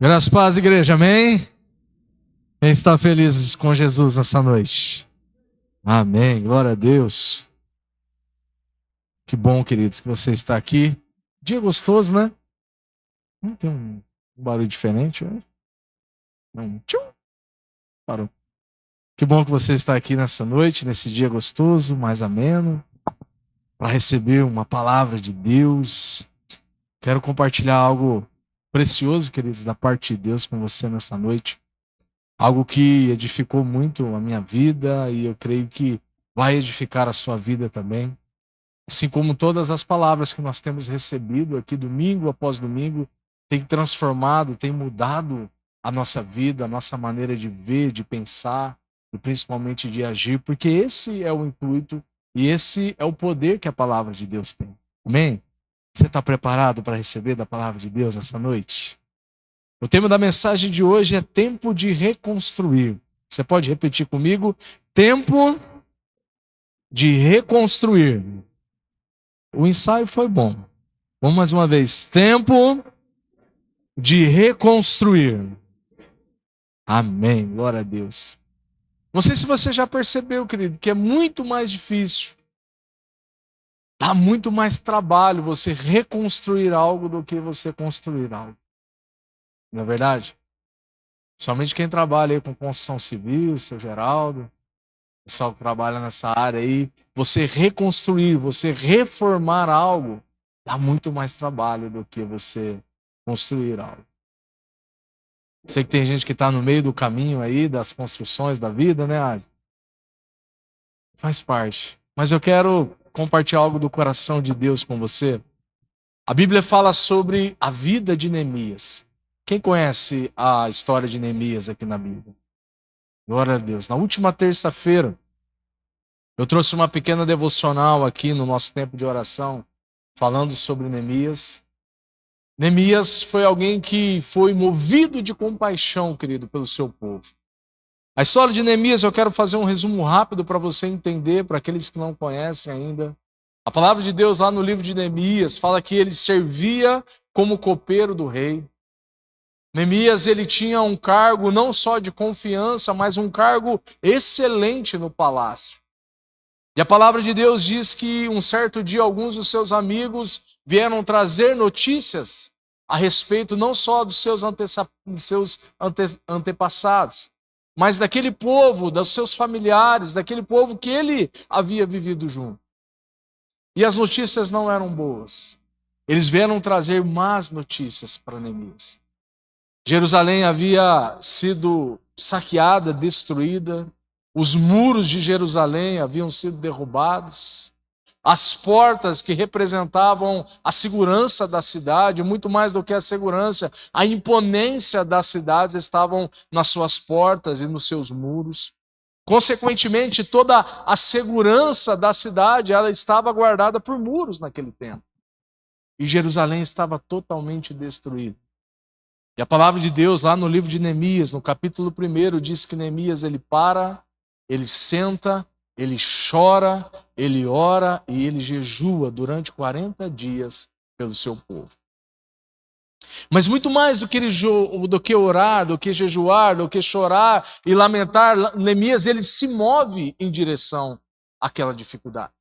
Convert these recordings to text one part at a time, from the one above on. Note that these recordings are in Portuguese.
Graças a paz, igreja, amém? Quem está feliz com Jesus nessa noite? Amém, glória a Deus. Que bom, queridos, que você está aqui. Dia gostoso, né? Tem um barulho diferente, né? Tchum, parou. Que bom que você está aqui nessa noite, nesse dia gostoso, mais ameno, para receber uma palavra de Deus. Quero compartilhar algo precioso, queridos, da parte de Deus com você nessa noite. Algo que edificou muito a minha vida e eu creio que vai edificar a sua vida também. Assim como todas as palavras que nós temos recebido aqui domingo após domingo, tem transformado, tem mudado a nossa vida, a nossa maneira de ver, de pensar e principalmente de agir, porque esse é o intuito e esse é o poder que a palavra de Deus tem. Amém? Você está preparado para receber da palavra de Deus essa noite? O tema da mensagem de hoje é tempo de reconstruir. Você pode repetir comigo? Tempo de reconstruir. O ensaio foi bom. Vamos mais uma vez. Tempo de reconstruir. Amém. Glória a Deus. Não sei se você já percebeu, querido, que é muito mais difícil. Dá muito mais trabalho você reconstruir algo do que você construir algo. Não é verdade? Somente quem trabalha aí com construção civil, seu Geraldo, o pessoal que trabalha nessa área aí, você reconstruir, você reformar algo, dá muito mais trabalho do que você construir algo. Sei que tem gente que está no meio do caminho aí, das construções da vida, né, Ari? Faz parte. Mas eu quero compartilhar algo do coração de Deus com você. A Bíblia fala sobre a vida de Neemias. Quem conhece a história de Neemias aqui na Bíblia? Glória a Deus. Na última terça-feira, eu trouxe uma pequena devocional aqui no nosso tempo de oração, falando sobre Neemias. Neemias foi alguém que foi movido de compaixão, querido, pelo seu povo. A história de Neemias, eu quero fazer um resumo rápido para você entender, para aqueles que não conhecem ainda. A palavra de Deus lá no livro de Neemias fala que ele servia como copeiro do rei. Neemias, ele tinha um cargo não só de confiança, mas um cargo excelente no palácio. E a palavra de Deus diz que um certo dia alguns dos seus amigos vieram trazer notícias a respeito não só dos seus antepassados, mas daquele povo, dos seus familiares, daquele povo que ele havia vivido junto. E as notícias não eram boas. Eles vieram trazer más notícias para Neemias. Jerusalém havia sido saqueada, destruída. Os muros de Jerusalém haviam sido derrubados. As portas que representavam a segurança da cidade, muito mais do que a segurança, a imponência das cidades estavam nas suas portas e nos seus muros. Consequentemente, toda a segurança da cidade, ela estava guardada por muros naquele tempo. E Jerusalém estava totalmente destruída. E a palavra de Deus, lá no livro de Neemias, no capítulo 1, diz que Neemias, ele para, ele senta, ele chora, ele ora e ele jejua durante 40 dias pelo seu povo. Mas muito mais do que orar, do que jejuar, do que chorar e lamentar, Neemias, ele se move em direção àquela dificuldade.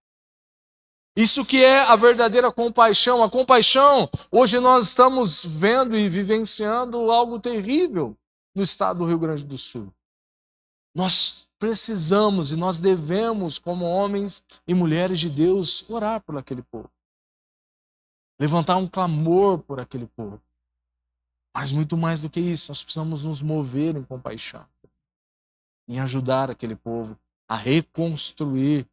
Isso que é a verdadeira compaixão. A compaixão, hoje nós estamos vendo e vivenciando algo terrível no estado do Rio Grande do Sul. Nós precisamos e nós devemos, como homens e mulheres de Deus, orar por aquele povo. Levantar um clamor por aquele povo. Mas muito mais do que isso, nós precisamos nos mover em compaixão. Em ajudar aquele povo a reconstruir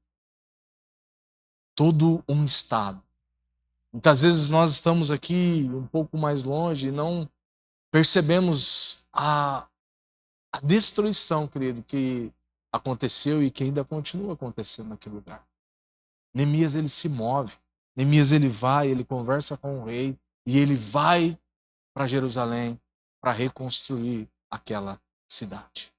todo um estado. Muitas vezes nós estamos aqui um pouco mais longe e não percebemos a destruição, querido, que aconteceu e que ainda continua acontecendo naquele lugar. Neemias, ele se move. Neemias, ele vai, ele conversa com o rei e ele vai para Jerusalém para reconstruir aquela cidade.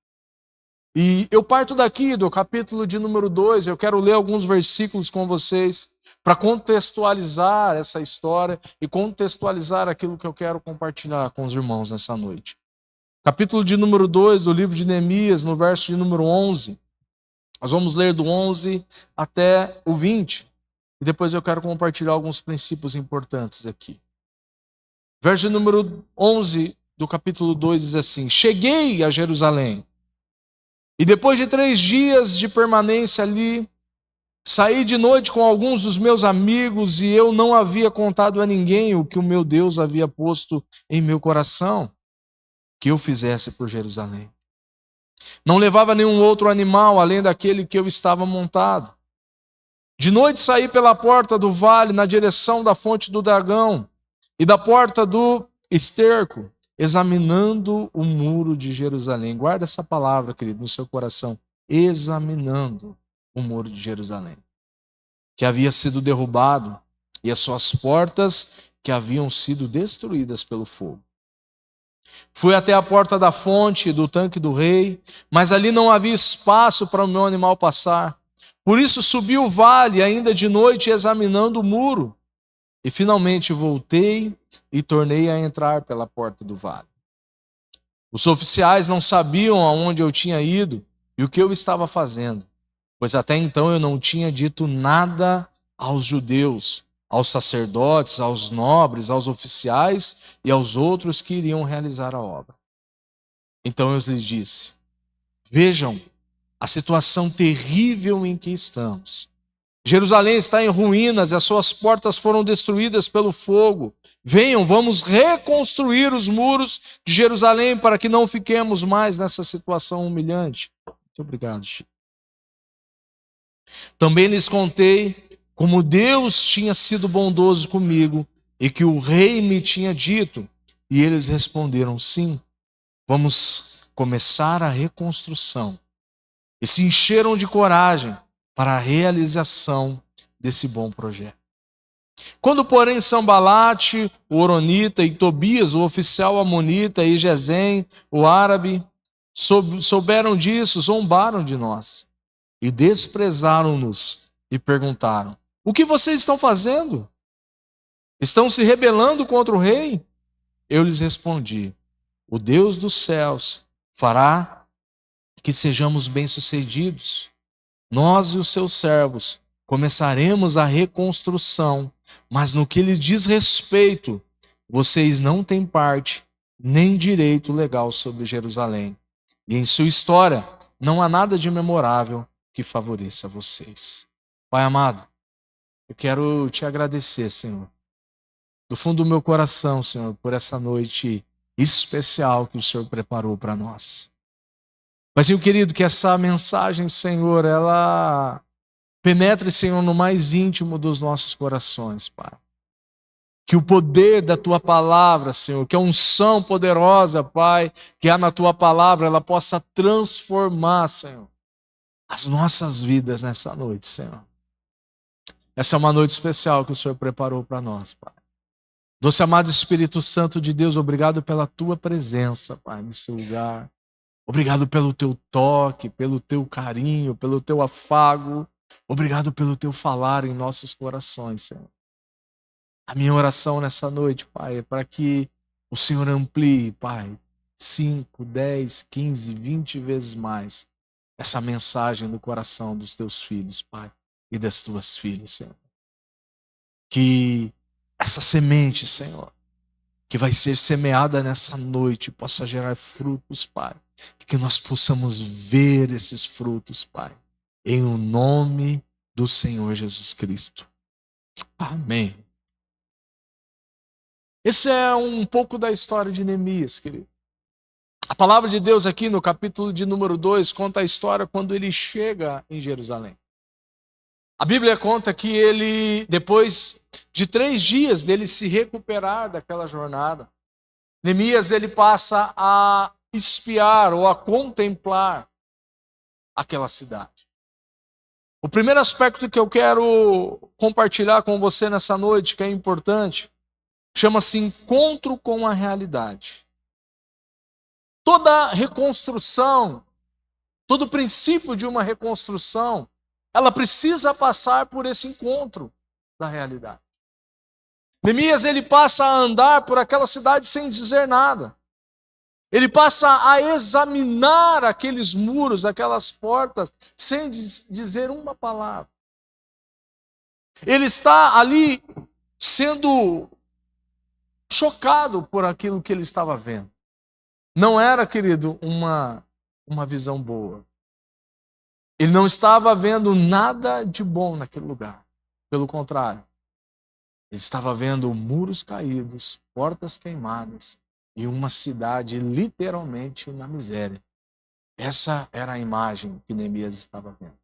E eu parto daqui do capítulo de número 2, eu quero ler alguns versículos com vocês para contextualizar essa história e contextualizar aquilo que eu quero compartilhar com os irmãos nessa noite. Capítulo de número 2 do livro de Neemias, no verso de número 11. Nós vamos ler do 11 até o 20. E depois eu quero compartilhar alguns princípios importantes aqui. Verso de número 11 do capítulo 2 diz assim: Cheguei a Jerusalém, e depois de 3 dias de permanência ali, saí de noite com alguns dos meus amigos, e eu não havia contado a ninguém o que o meu Deus havia posto em meu coração, que eu fizesse por Jerusalém. Não levava nenhum outro animal, além daquele que eu estava montado. De noite saí pela porta do vale, na direção da fonte do dragão, e da porta do esterco, examinando o muro de Jerusalém. Guarda essa palavra, querido, no seu coração. Examinando o muro de Jerusalém, que havia sido derrubado, e as suas portas que haviam sido destruídas pelo fogo. Fui até a porta da fonte do tanque do rei, mas ali não havia espaço para o meu animal passar. Por isso subi o vale, ainda de noite, examinando o muro. E finalmente voltei e tornei a entrar pela porta do vale. Os oficiais não sabiam aonde eu tinha ido e o que eu estava fazendo, pois até então eu não tinha dito nada aos judeus, aos sacerdotes, aos nobres, aos oficiais e aos outros que iriam realizar a obra. Então eu lhes disse: vejam a situação terrível em que estamos. Jerusalém está em ruínas e as suas portas foram destruídas pelo fogo. Venham, vamos reconstruir os muros de Jerusalém para que não fiquemos mais nessa situação humilhante. Muito obrigado, Chico. Também lhes contei como Deus tinha sido bondoso comigo e que o rei me tinha dito. E eles responderam: sim, vamos começar a reconstrução. E se encheram de coragem para a realização desse bom projeto. Quando, porém, Sambalate, o Horonita, e Tobias, o oficial amonita, e Gesem, o árabe, souberam disso, zombaram de nós e desprezaram-nos e perguntaram: o que vocês estão fazendo? Estão se rebelando contra o rei? Eu lhes respondi: o Deus dos céus fará que sejamos bem-sucedidos. Nós e os seus servos começaremos a reconstrução, mas no que lhes diz respeito, vocês não têm parte nem direito legal sobre Jerusalém. E em sua história não há nada de memorável que favoreça vocês. Pai amado, eu quero te agradecer, Senhor, do fundo do meu coração, Senhor, por essa noite especial que o Senhor preparou para nós. Mas, meu querido, que essa mensagem, Senhor, ela penetre, Senhor, no mais íntimo dos nossos corações, Pai. Que o poder da Tua palavra, Senhor, que a unção poderosa, Pai, que há na Tua palavra, ela possa transformar, Senhor, as nossas vidas nessa noite, Senhor. Essa é uma noite especial que o Senhor preparou para nós, Pai. Doce amado Espírito Santo de Deus, obrigado pela Tua presença, Pai, nesse lugar. Obrigado pelo Teu toque, pelo Teu carinho, pelo Teu afago. Obrigado pelo Teu falar em nossos corações, Senhor. A minha oração nessa noite, Pai, é para que o Senhor amplie, Pai, 5, 10, 15, 20 vezes mais essa mensagem no coração dos Teus filhos, Pai, e das Tuas filhas, Senhor. Que essa semente, Senhor, que vai ser semeada nessa noite, possa gerar frutos, Pai. Que nós possamos ver esses frutos, Pai, em o nome do Senhor Jesus Cristo. Amém. Esse é um pouco da história de Neemias, querido. A palavra de Deus aqui no capítulo de número 2 conta a história quando ele chega em Jerusalém. A Bíblia conta que ele, depois de 3 dias dele se recuperar daquela jornada, Neemias ele passa a espiar ou a contemplar aquela cidade. O primeiro aspecto que eu quero compartilhar com você nessa noite, que é importante, chama-se encontro com a realidade. Toda reconstrução, todo princípio de uma reconstrução, ela precisa passar por esse encontro da realidade. Neemias, ele passa a andar por aquela cidade sem dizer nada. Ele passa a examinar aqueles muros, aquelas portas, sem dizer uma palavra. Ele está ali sendo chocado por aquilo que ele estava vendo. Não era, querido, uma visão boa. Ele não estava vendo nada de bom naquele lugar. Pelo contrário, ele estava vendo muros caídos, portas queimadas e uma cidade literalmente na miséria. Essa era a imagem que Neemias estava vendo.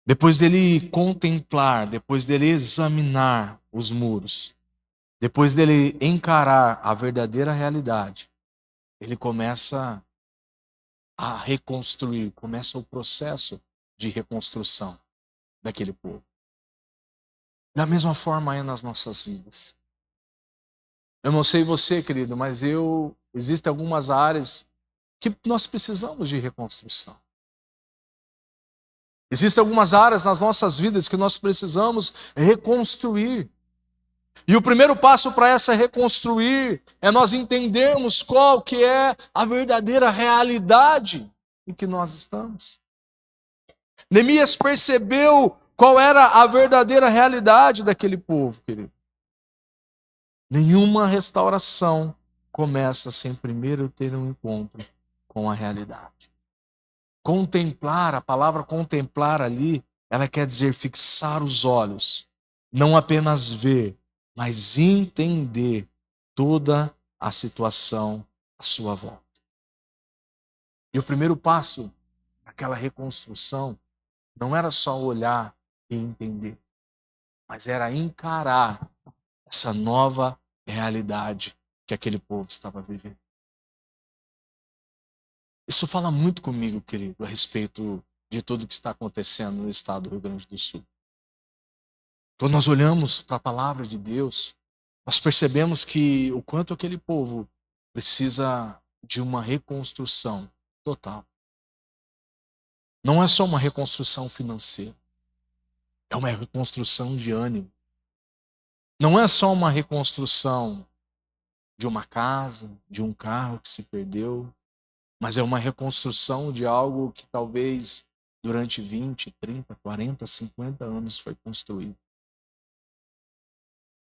Depois dele contemplar, depois dele examinar os muros, depois dele encarar a verdadeira realidade, ele começa a reconstruir, começa o processo de reconstrução daquele povo. Da mesma forma é nas nossas vidas. Eu não sei você, querido, mas existem algumas áreas que nós precisamos de reconstrução. Existem algumas áreas nas nossas vidas que nós precisamos reconstruir. E o primeiro passo para essa reconstruir é nós entendermos qual que é a verdadeira realidade em que nós estamos. Neemias percebeu qual era a verdadeira realidade daquele povo, querido. Nenhuma restauração começa sem primeiro ter um encontro com a realidade. Contemplar, a palavra contemplar ali, ela quer dizer fixar os olhos, não apenas ver, mas entender toda a situação à sua volta. E o primeiro passo daquela reconstrução não era só olhar e entender, mas era encarar essa nova realidade que aquele povo estava vivendo. Isso fala muito comigo, querido, a respeito de tudo que está acontecendo no estado do Rio Grande do Sul. Quando nós olhamos para a palavra de Deus, nós percebemos que o quanto aquele povo precisa de uma reconstrução total. Não é só uma reconstrução financeira, é uma reconstrução de ânimo. Não é só uma reconstrução de uma casa, de um carro que se perdeu, mas é uma reconstrução de algo que talvez durante 20, 30, 40, 50 anos foi construído.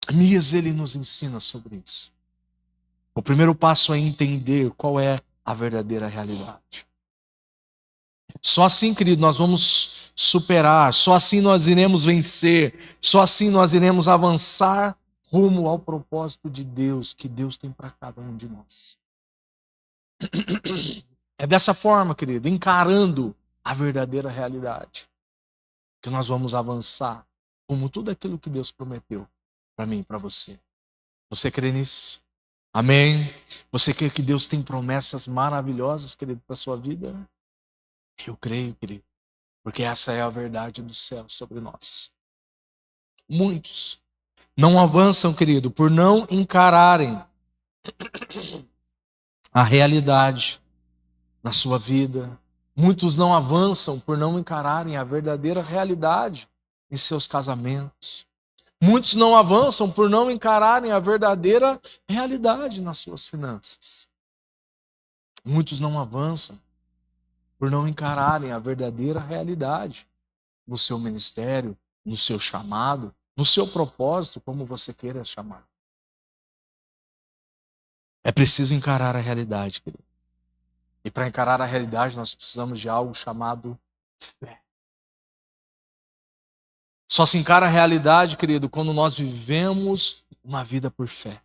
Neemias, ele nos ensina sobre isso. O primeiro passo é entender qual é a verdadeira realidade. Só assim, querido, nós vamos superar, só assim nós iremos vencer, só assim nós iremos avançar rumo ao propósito de Deus, que Deus tem para cada um de nós. É dessa forma, querido, encarando a verdadeira realidade, que nós vamos avançar rumo tudo aquilo que Deus prometeu para mim e para você. Você crê nisso? Amém? Você crê que Deus tem promessas maravilhosas, querido, para a sua vida? Eu creio, querido, porque essa é a verdade do céu sobre nós. Muitos não avançam, querido, por não encararem a realidade na sua vida. Muitos não avançam por não encararem a verdadeira realidade em seus casamentos. Muitos não avançam por não encararem a verdadeira realidade nas suas finanças. Muitos não avançam por não encararem a verdadeira realidade no seu ministério, no seu chamado, no seu propósito, como você queira chamar. É preciso encarar a realidade, querido. E para encarar a realidade, nós precisamos de algo chamado fé. Só se encara a realidade, querido, quando nós vivemos uma vida por fé.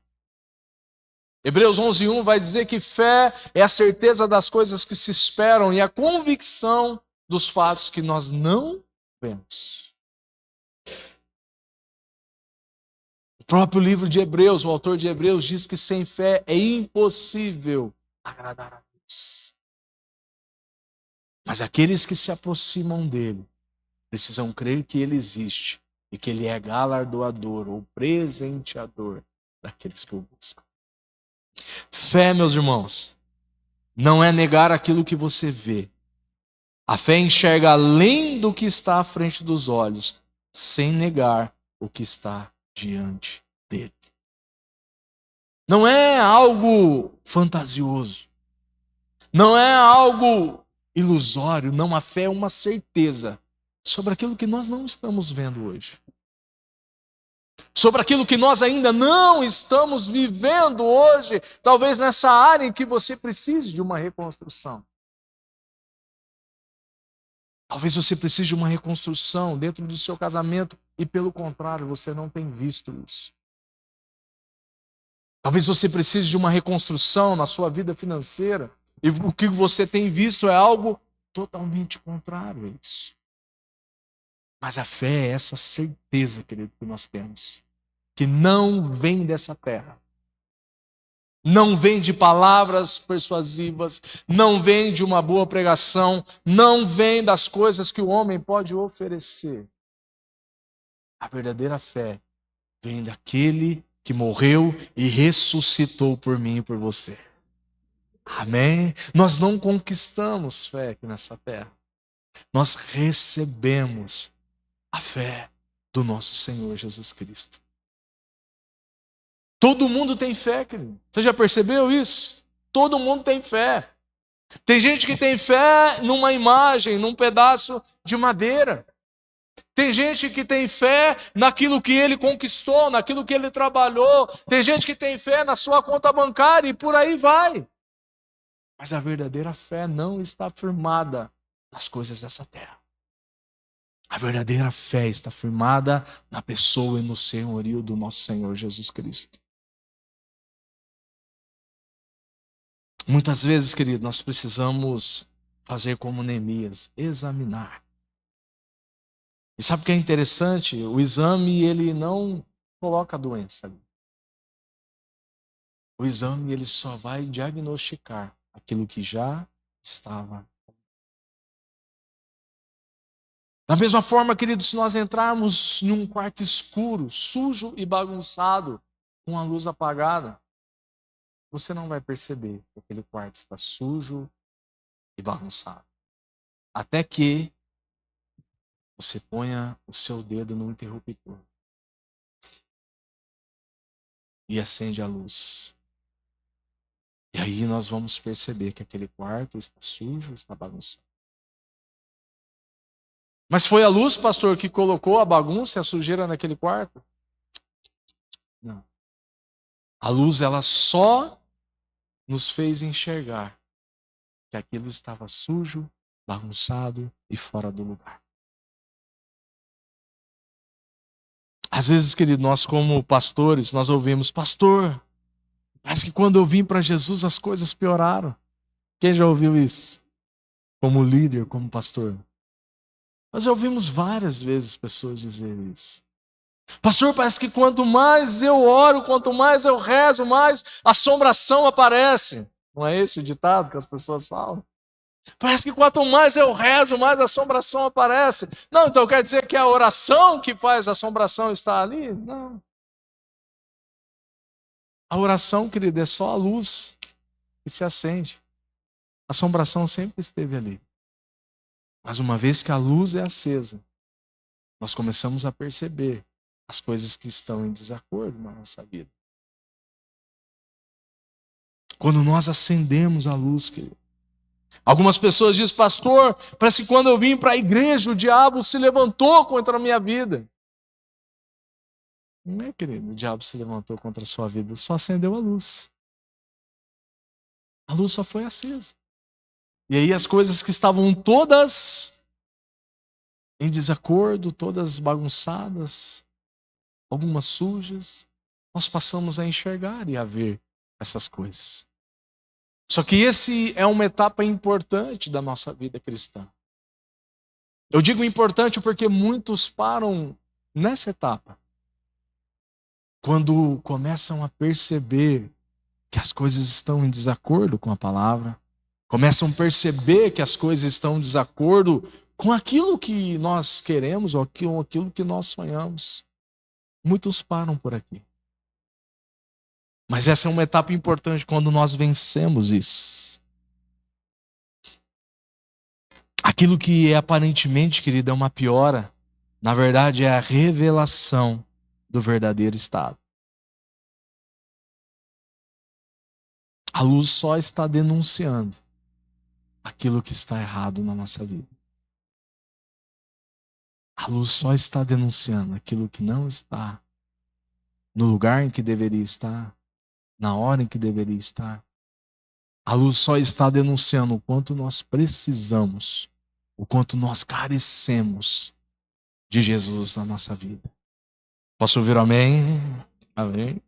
Hebreus 11:1 vai dizer que fé é a certeza das coisas que se esperam e a convicção dos fatos que nós não vemos. O próprio livro de Hebreus, o autor de Hebreus, diz que sem fé é impossível agradar a Deus. Mas aqueles que se aproximam dele precisam crer que ele existe e que ele é galardoador ou presenteador daqueles que o buscam. Fé, meus irmãos, não é negar aquilo que você vê. A fé enxerga além do que está à frente dos olhos, sem negar o que está diante dele. Não é algo fantasioso. Não é algo ilusório. Não, a fé é uma certeza sobre aquilo que nós não estamos vendo hoje. Sobre aquilo que nós ainda não estamos vivendo hoje. Talvez nessa área em que você precise de uma reconstrução. Talvez você precise de uma reconstrução dentro do seu casamento e, pelo contrário, você não tem visto isso. Talvez você precise de uma reconstrução na sua vida financeira e o que você tem visto é algo totalmente contrário a isso. Mas a fé é essa certeza, querido, que nós temos, que não vem dessa terra. Não vem de palavras persuasivas, não vem de uma boa pregação, não vem das coisas que o homem pode oferecer. A verdadeira fé vem daquele que morreu e ressuscitou por mim e por você. Amém? Nós não conquistamos fé aqui nessa terra. Nós recebemos a fé do nosso Senhor Jesus Cristo. Todo mundo tem fé, querido. Você já percebeu isso? Todo mundo tem fé. Tem gente que tem fé numa imagem, num pedaço de madeira. Tem gente que tem fé naquilo que ele conquistou, naquilo que ele trabalhou. Tem gente que tem fé na sua conta bancária e por aí vai. Mas a verdadeira fé não está firmada nas coisas dessa terra. A verdadeira fé está firmada na pessoa e no senhorio do nosso Senhor Jesus Cristo. Muitas vezes, querido, nós precisamos fazer como Neemias, examinar. E sabe o que é interessante? O exame, ele não coloca a doença ali. O exame, ele só vai diagnosticar aquilo que já estava. Da mesma forma, querido, se nós entrarmos num quarto escuro, sujo e bagunçado, com a luz apagada, você não vai perceber que aquele quarto está sujo e bagunçado. Até que você ponha o seu dedo no interruptor e acende a luz. E aí nós vamos perceber que aquele quarto está sujo, está bagunçado. Mas foi a luz, pastor, que colocou a bagunça e a sujeira naquele quarto? Não. A luz, ela só nos fez enxergar que aquilo estava sujo, bagunçado e fora do lugar. Às vezes, querido, nós como pastores, nós ouvimos, pastor, parece que quando eu vim para Jesus as coisas pioraram. Quem já ouviu isso? Como líder, como pastor. Nós já ouvimos várias vezes pessoas dizerem isso. Pastor, parece que quanto mais eu oro, quanto mais eu rezo, mais assombração aparece. Não é esse o ditado que as pessoas falam? Parece que quanto mais eu rezo, mais assombração aparece. Não, então quer dizer que a oração que faz a assombração está ali? Não. A oração, querido, é só a luz que se acende. A assombração sempre esteve ali. Mas uma vez que a luz é acesa, nós começamos a perceber as coisas que estão em desacordo na nossa vida. Quando nós acendemos a luz, querido. Algumas pessoas dizem, pastor, parece que quando eu vim para a igreja, o diabo se levantou contra a minha vida. Não é, querido, o diabo se levantou contra a sua vida, só acendeu a luz. A luz só foi acesa. E aí as coisas que estavam todas em desacordo, todas bagunçadas, algumas sujas, nós passamos a enxergar e a ver essas coisas. Só que esse é uma etapa importante da nossa vida cristã. Eu digo importante porque muitos param nessa etapa. Quando começam a perceber que as coisas estão em desacordo com a palavra, começam a perceber que as coisas estão em desacordo com aquilo que nós queremos ou aquilo que nós sonhamos. Muitos param por aqui. Mas essa é uma etapa importante quando nós vencemos isso. Aquilo que aparentemente, querido, é uma piora, na verdade é a revelação do verdadeiro estado. A luz só está denunciando aquilo que está errado na nossa vida. A luz só está denunciando aquilo que não está no lugar em que deveria estar, na hora em que deveria estar. A luz só está denunciando o quanto nós precisamos, o quanto nós carecemos de Jesus na nossa vida. Posso ouvir amém? Amém.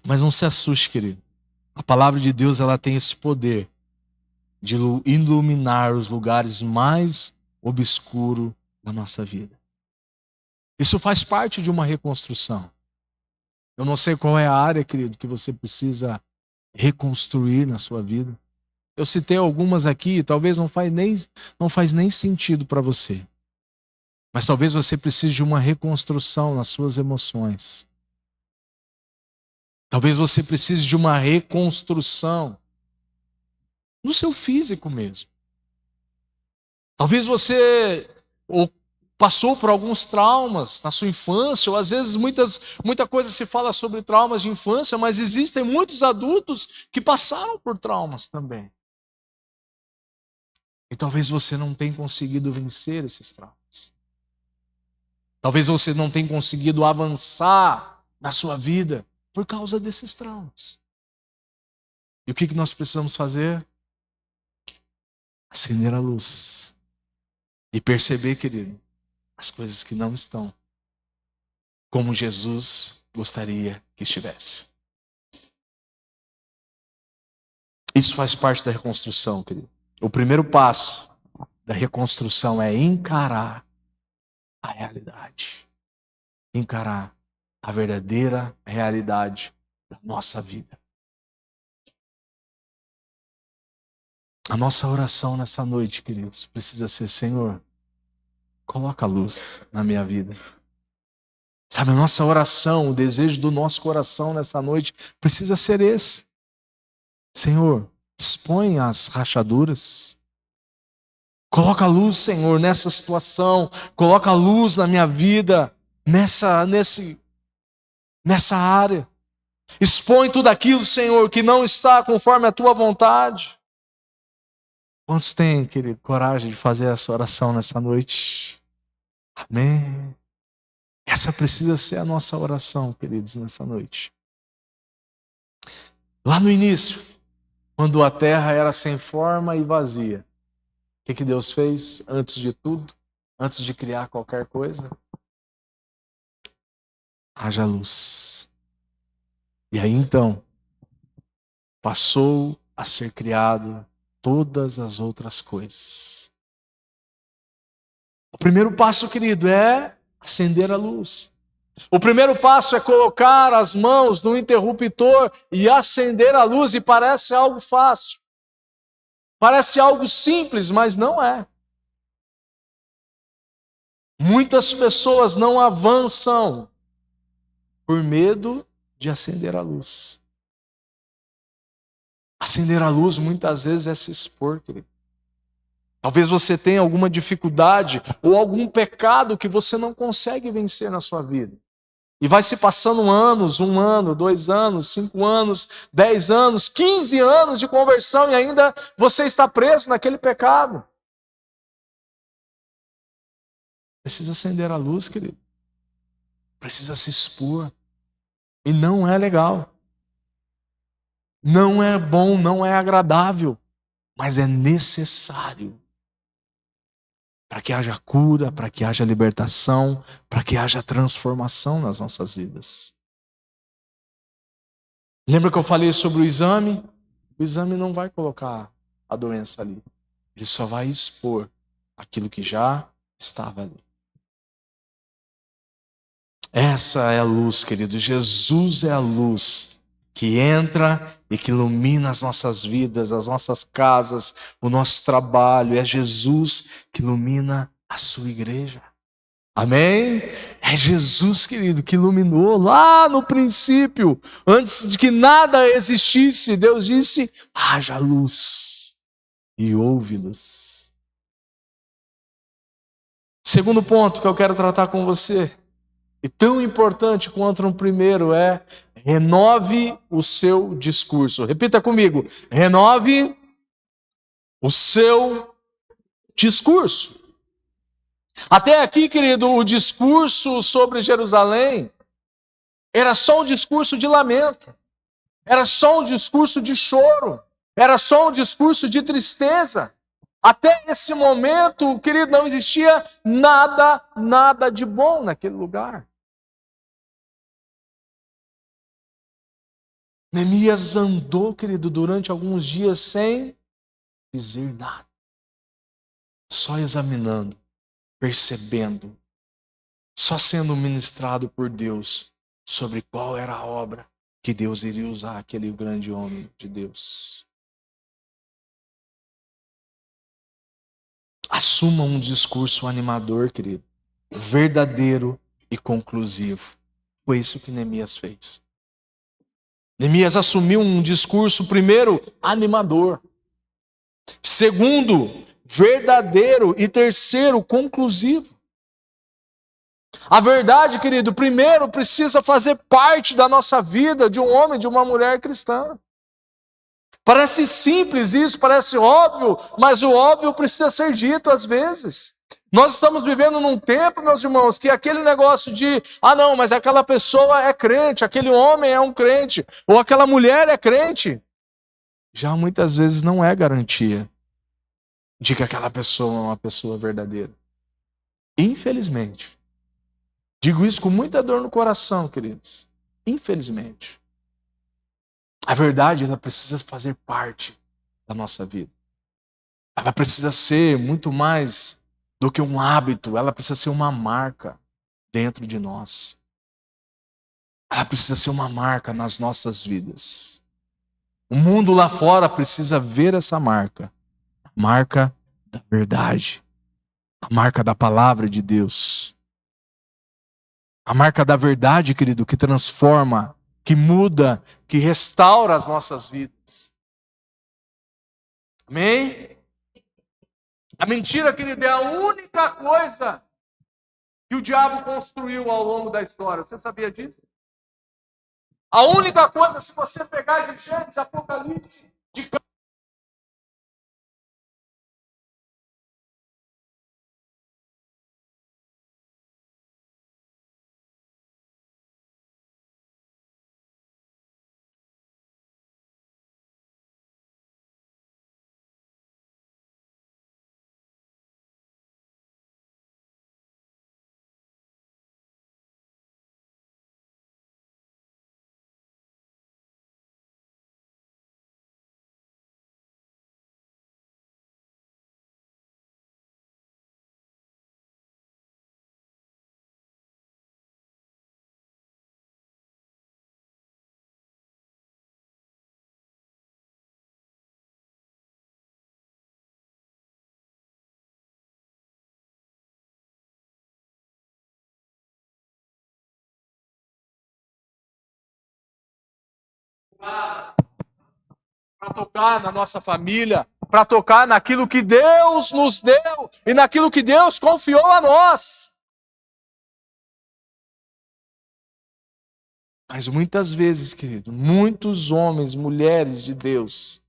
Mas não se assuste, querido. A palavra de Deus, ela tem esse poder de iluminar os lugares mais obscuros da nossa vida. Isso faz parte de uma reconstrução. Eu não sei qual é a área, querido, que você precisa reconstruir na sua vida. Eu citei algumas aqui, talvez não faz nem sentido para você. Mas talvez você precise de uma reconstrução nas suas emoções. Talvez você precise de uma reconstrução no seu físico mesmo. Talvez você passou por alguns traumas na sua infância, ou às vezes muita coisa se fala sobre traumas de infância, mas existem muitos adultos que passaram por traumas também. E talvez você não tenha conseguido vencer esses traumas. Talvez você não tenha conseguido avançar na sua vida por causa desses traumas. E o que nós precisamos fazer? Acender a luz. E perceber, querido, as coisas que não estão como Jesus gostaria que estivesse. Isso faz parte da reconstrução, querido. O primeiro passo da reconstrução é encarar a realidade. Encarar a verdadeira realidade da nossa vida. A nossa oração nessa noite, queridos, precisa ser: Senhor, coloca a luz na minha vida. Sabe, a nossa oração, o desejo do nosso coração nessa noite precisa ser esse. Senhor, expõe as rachaduras. Coloca a luz, Senhor, nessa situação. Coloca a luz na minha vida, nessa área. Expõe tudo aquilo, Senhor, que não está conforme a tua vontade. Quantos têm, querido, coragem de fazer essa oração nessa noite? Amém. Essa precisa ser a nossa oração, queridos, nessa noite. Lá no início, quando a terra era sem forma e vazia, o que Deus fez antes de tudo? Antes de criar qualquer coisa? Haja luz. E aí então, passou a ser criado todas as outras coisas. O primeiro passo, querido, é acender a luz. O primeiro passo é colocar as mãos no interruptor e acender a luz, e parece algo fácil. Parece algo simples, mas não é. Muitas pessoas não avançam por medo de acender a luz. Acender a luz muitas vezes é se expor, querido. Talvez você tenha alguma dificuldade ou algum pecado que você não consegue vencer na sua vida. E vai se passando anos, 1 ano, 2 anos, 5 anos, 10 anos, 15 anos de conversão e ainda você está preso naquele pecado. Precisa acender a luz, querido. Precisa se expor. E não é legal. Não é bom, não é agradável. Mas é necessário. Para que haja cura, para que haja libertação, para que haja transformação nas nossas vidas. Lembra que eu falei sobre o exame? O exame não vai colocar a doença ali. Ele só vai expor aquilo que já estava ali. Essa é a luz, querido. Jesus é a luz que entra e que ilumina as nossas vidas, as nossas casas, o nosso trabalho. É Jesus que ilumina a sua igreja. Amém? É Jesus, querido, que iluminou lá no princípio, antes de que nada existisse. Deus disse: haja luz. e ouve-los. Segundo ponto que eu quero tratar com você, e tão importante quanto no primeiro, é renove o seu discurso. Repita comigo: renove o seu discurso. Até aqui, querido, o discurso sobre Jerusalém era só um discurso de lamento, era só um discurso de choro, era só um discurso de tristeza. Até esse momento, querido, não existia nada de bom naquele lugar. Neemias andou, querido, durante alguns dias sem dizer nada, só examinando, percebendo, só sendo ministrado por Deus sobre qual era a obra que Deus iria usar aquele grande homem de Deus. Assuma um discurso animador, querido, verdadeiro e conclusivo. Foi isso que Neemias fez. Neemias assumiu um discurso, primeiro, animador. Segundo, verdadeiro. E terceiro, conclusivo. A verdade, querido, primeiro precisa fazer parte da nossa vida de um homem, de uma mulher cristã. Parece simples isso, parece óbvio, mas o óbvio precisa ser dito às vezes. Nós estamos vivendo num tempo, meus irmãos, que aquele negócio de, não, mas aquela pessoa é crente, aquele homem é um crente, ou aquela mulher é crente, já muitas vezes não é garantia de que aquela pessoa é uma pessoa verdadeira. Infelizmente. Digo isso com muita dor no coração, queridos. Infelizmente. A verdade, ela precisa fazer parte da nossa vida. Ela precisa ser muito mais do que um hábito. Ela precisa ser uma marca dentro de nós. Ela precisa ser uma marca nas nossas vidas. O mundo lá fora precisa ver essa marca. A marca da verdade. A marca da palavra de Deus. A marca da verdade, querido, que transforma, que muda, que restaura as nossas vidas. Amém? A mentira, querido, é a única coisa que o diabo construiu ao longo da história. Você sabia disso? A única coisa, se você pegar de Gênesis, Apocalipse, de para tocar na nossa família, para tocar naquilo que Deus nos deu e naquilo que Deus confiou a nós. Mas muitas vezes, querido, muitos homens, mulheres de Deus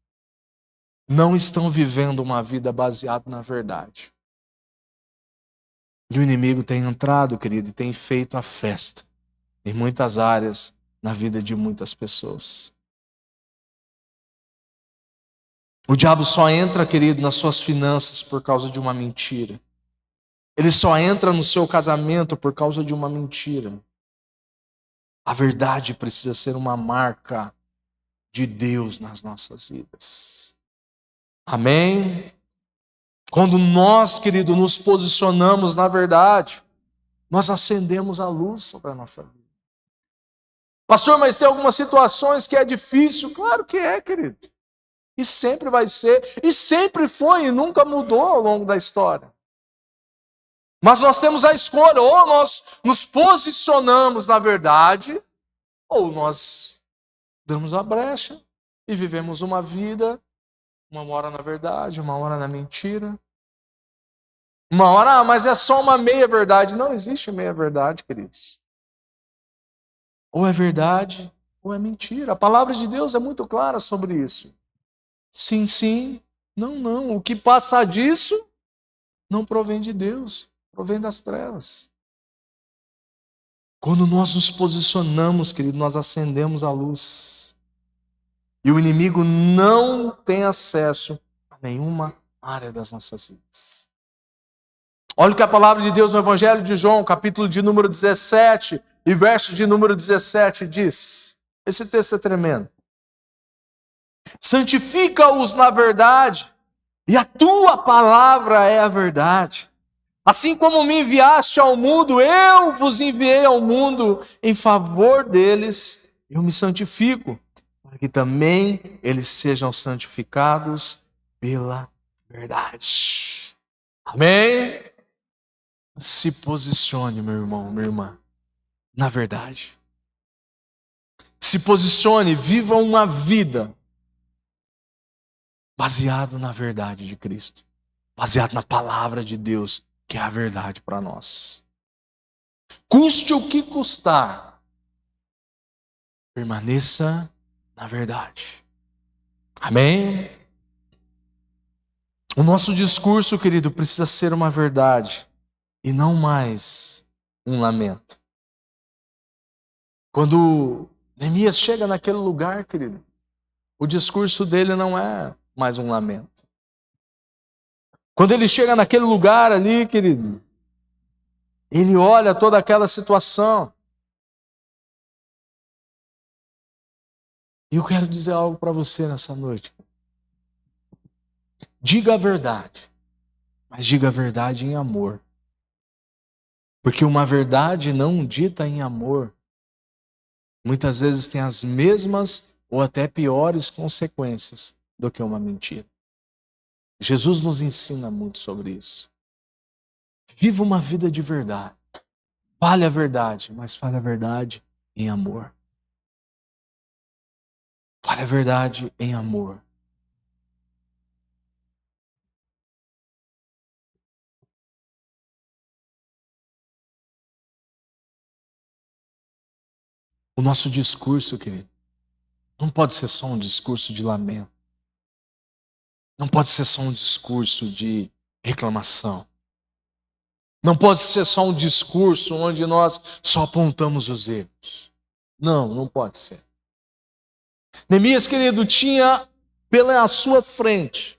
não estão vivendo uma vida baseada na verdade. E o inimigo tem entrado, querido, e tem feito a festa em muitas áreas na vida de muitas pessoas. O diabo só entra, querido, nas suas finanças por causa de uma mentira. Ele só entra no seu casamento por causa de uma mentira. A verdade precisa ser uma marca de Deus nas nossas vidas. Amém? Quando nós, querido, nos posicionamos na verdade, nós acendemos a luz sobre a nossa vida. Pastor, mas tem algumas situações que é difícil? Claro que é, querido. E sempre vai ser, e sempre foi e nunca mudou ao longo da história. Mas nós temos a escolha, ou nós nos posicionamos na verdade, ou nós damos a brecha e vivemos uma vida Uma hora na verdade, uma hora na mentira. Uma hora, mas é só uma meia verdade. Não existe meia verdade, queridos. Ou é verdade, ou é mentira. A palavra de Deus é muito clara sobre isso. Sim, sim. Não, não. O que passa disso não provém de Deus, provém das trevas. Quando nós nos posicionamos, querido, nós acendemos a luz. E o inimigo não tem acesso a nenhuma área das nossas vidas. Olha o que a palavra de Deus no Evangelho de João, capítulo de número 17 e verso de número 17 diz. Esse texto é tremendo. Santifica-os na verdade, e a tua palavra é a verdade. Assim como me enviaste ao mundo, eu vos enviei ao mundo. Em favor deles, eu me santifico, para que também eles sejam santificados pela verdade. Amém? Se posicione, meu irmão, minha irmã, na verdade. Se posicione, viva uma vida baseado na verdade de Cristo, baseado na palavra de Deus, que é a verdade para nós. Custe o que custar, permaneça na verdade. Amém? O nosso discurso, querido, precisa ser uma verdade e não mais um lamento. Quando Neemias chega naquele lugar, querido, o discurso dele não é mais um lamento. Quando ele chega naquele lugar ali, querido, ele olha toda aquela situação. E eu quero dizer algo para você nessa noite. Diga a verdade, mas diga a verdade em amor. Porque uma verdade não dita em amor, muitas vezes tem as mesmas ou até piores consequências do que uma mentira. Jesus nos ensina muito sobre isso. Viva uma vida de verdade. Fale a verdade, mas fale a verdade em amor. Fale a verdade em amor. O nosso discurso, querido, não pode ser só um discurso de lamento. Não pode ser só um discurso de reclamação. Não pode ser só um discurso onde nós só apontamos os erros. Não, não pode ser. Neemias, querido, tinha pela sua frente